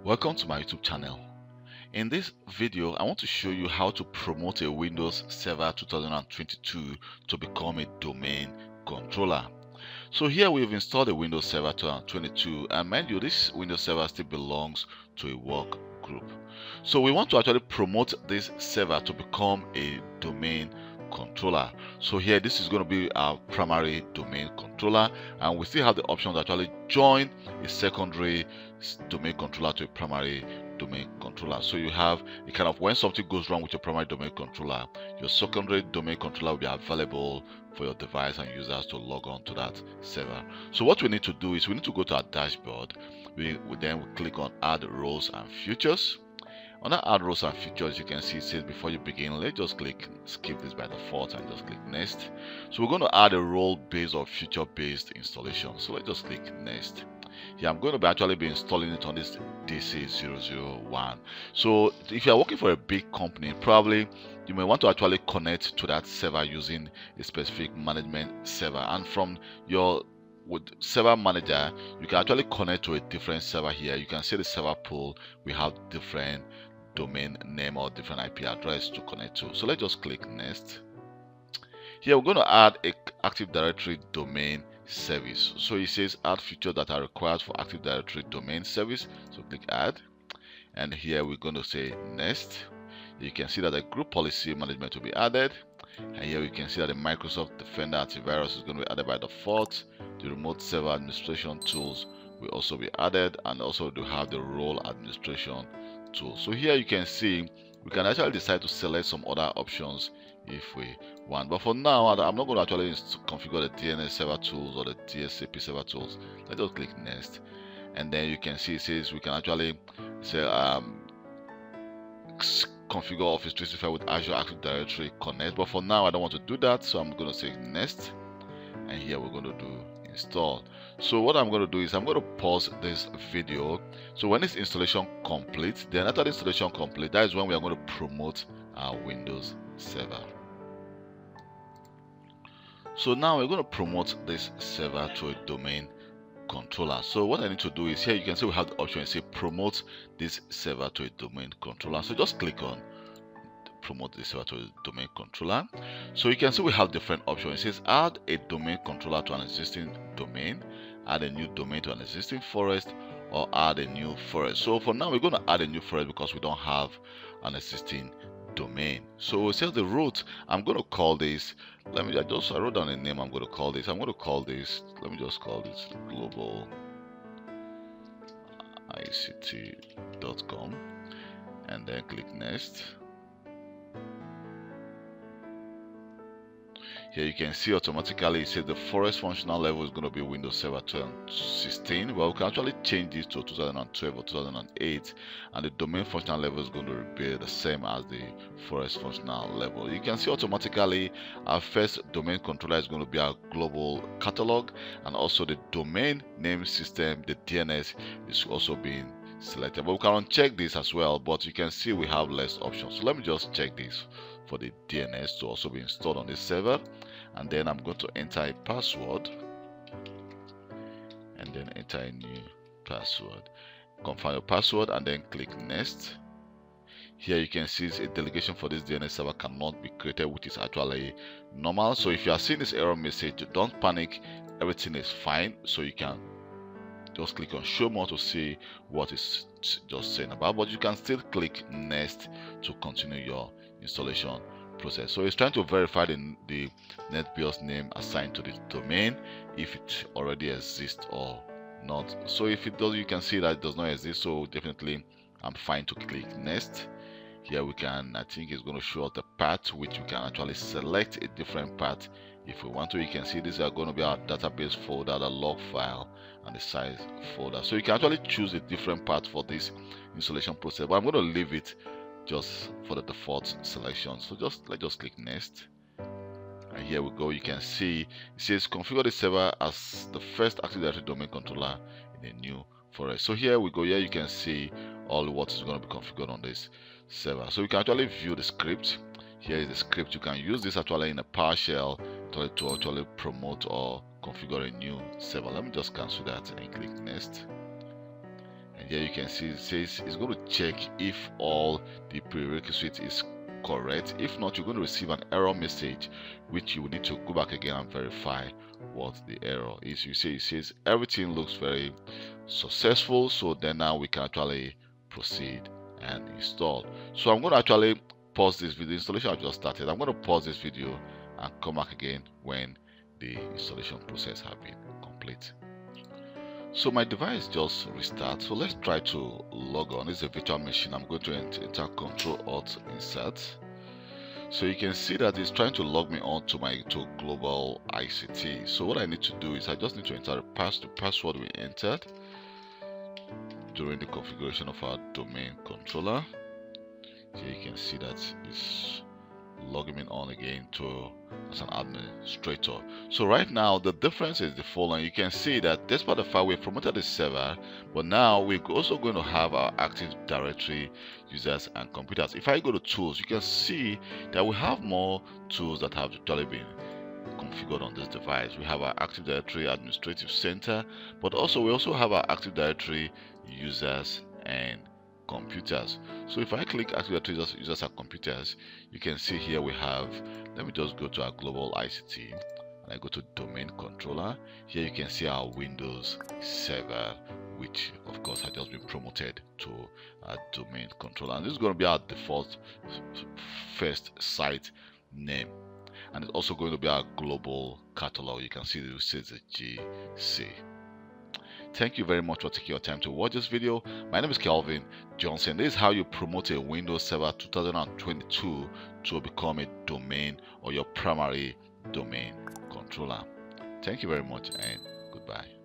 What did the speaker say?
Welcome to my YouTube channel. In this video, I want to show you how to promote a Windows Server 2022 to become a domain controller. So here we've installed a Windows Server 2022, and mind you, this Windows Server still belongs to a work group. So we want to actually promote this server to become a domain controller. So here this is going to be our primary domain controller, and we still have the option to actually join a secondary domain controller to a primary domain controller. So you have a kind of, when something goes wrong with your primary domain controller, your secondary domain controller will be available for your device and users to log on to that server. So what we need to do is we need to go to our dashboard. We click on add roles and features. Under add roles and features, you can see it says before you begin. Let's just click skip this by default and just click next. So we're going to add a role based or feature based installation. So let's just click next. Here I'm going to actually be installing it on this DC001. So if you're working for a big company, probably you may want to actually connect to that server using a specific management server, and from your server manager you can actually connect to a different server. Here you can see the server pool, we have different domain name or different IP address to connect to. So let's just click next. Here we're going to add a Active Directory domain service. So it says add features that are required for Active Directory domain service. So click add, and here we're going to say next. You can see that the group policy management will be added, and here you can see that the Microsoft Defender antivirus is going to be added by default. The remote server administration tools will also be added, and also do have the role administration tool. So here you can see we can actually decide to select some other options if we want, but for now I'm not going to actually configure the DNS server tools or the DSCP server tools. Let's just click next, and then you can see it says we can actually say configure Office 365 with Azure Active Directory Connect, but for now I don't want to do that, so I'm going to say next, and here we're going to do install. So what I'm going to do is I'm going to pause this video. So when this installation complete, then after the installation complete, that is when we are going to promote our Windows server. So now we're going to promote this server to a domain controller. So what I need to do is, here you can see we have the option, say promote this server to a domain controller. So just click on promote this server to a domain controller. So you can see we have different options. It says add a domain controller to an existing domain, add a new domain to an existing forest, or add a new forest. So for now we're going to add a new forest because we don't have an existing domain. So it says the root, I'm going to call this, I wrote down a name. I'm going to call this, let me just call this global ict.com, and then click next. Here you can see automatically it says the forest functional level is going to be Windows Server 2016. Well, we can actually change this to 2012 or 2008, and the domain functional level is going to be the same as the forest functional level. You can see automatically our first domain controller is going to be our global catalog, and also the domain name system, the DNS, is also being selected. But we can uncheck this as well, but you can see we have less options. So let me just check this for the DNS to also be installed on this server, and then I'm going to enter a password, and then enter a new password, confirm your password, and then click next. Here you can see a delegation for this DNS server cannot be created, which is actually normal. So if you are seeing this error message, don't panic, everything is fine. So you can just click on show more to see what is just saying about, but you can still click next to continue your installation process. So it's trying to verify the NetBIOS name assigned to the domain, if it already exists or not. So if it does, you can see that it does not exist, so definitely I'm fine to click next. Here we can, I think it's going to show us the path, which you can actually select a different path if we want to. You can see these are going to be our database folder, the log file, and the size folder. So you can actually choose a different path for this installation process, but I'm going to leave it just for the default selection. So let's just click next, and here we go. You can see it says configure the server as the first Active Directory domain controller in a new forest. So here we go. Here you can see all what is going to be configured on this server. So you can actually view the script. Here is the script. You can use this actually in a PowerShell to actually promote or configure a new server. Let me just cancel that and click next. And Here you can see it says it's going to check if all the prerequisite is correct. If not, you're going to receive an error message, which you will need to go back again and verify what the error is. You see, it says everything looks very successful, so then now we can actually proceed and install. So I'm going to actually pause this video. Installation I've just started. I'm going to pause this video and come back again when the installation process has been complete. So my device just restart. So let's try to log on. This is a virtual machine. I'm going to enter Control-Alt Insert. So you can see that it's trying to log me on to Global ICT. So what I need to do is I just need to enter the password we entered during the configuration of our domain controller. Here you can see that it's logging me on again as an administrator. So right now the difference is the following. You can see that despite the fact we promoted the server, but now we're also going to have our Active Directory users and computers. If I go to tools, you can see that we have more tools that have actually been configured on this device. We have our Active Directory Administrative Center, but also we also have our Active Directory users and computers. So if I click Active Directory users and computers, you can see here we have, let me just go to our Global ICT and I go to Domain Controller. Here you can see our Windows server, which of course has just been promoted to our Domain Controller, and this is going to be our default first site name, and it's also going to be our global catalog. You can see that it says GC. Thank you very much for taking your time to watch this video. My name is Kelvin Johnson. This is how you promote a Windows Server 2022 to become a domain or your primary domain controller. Thank you very much and goodbye.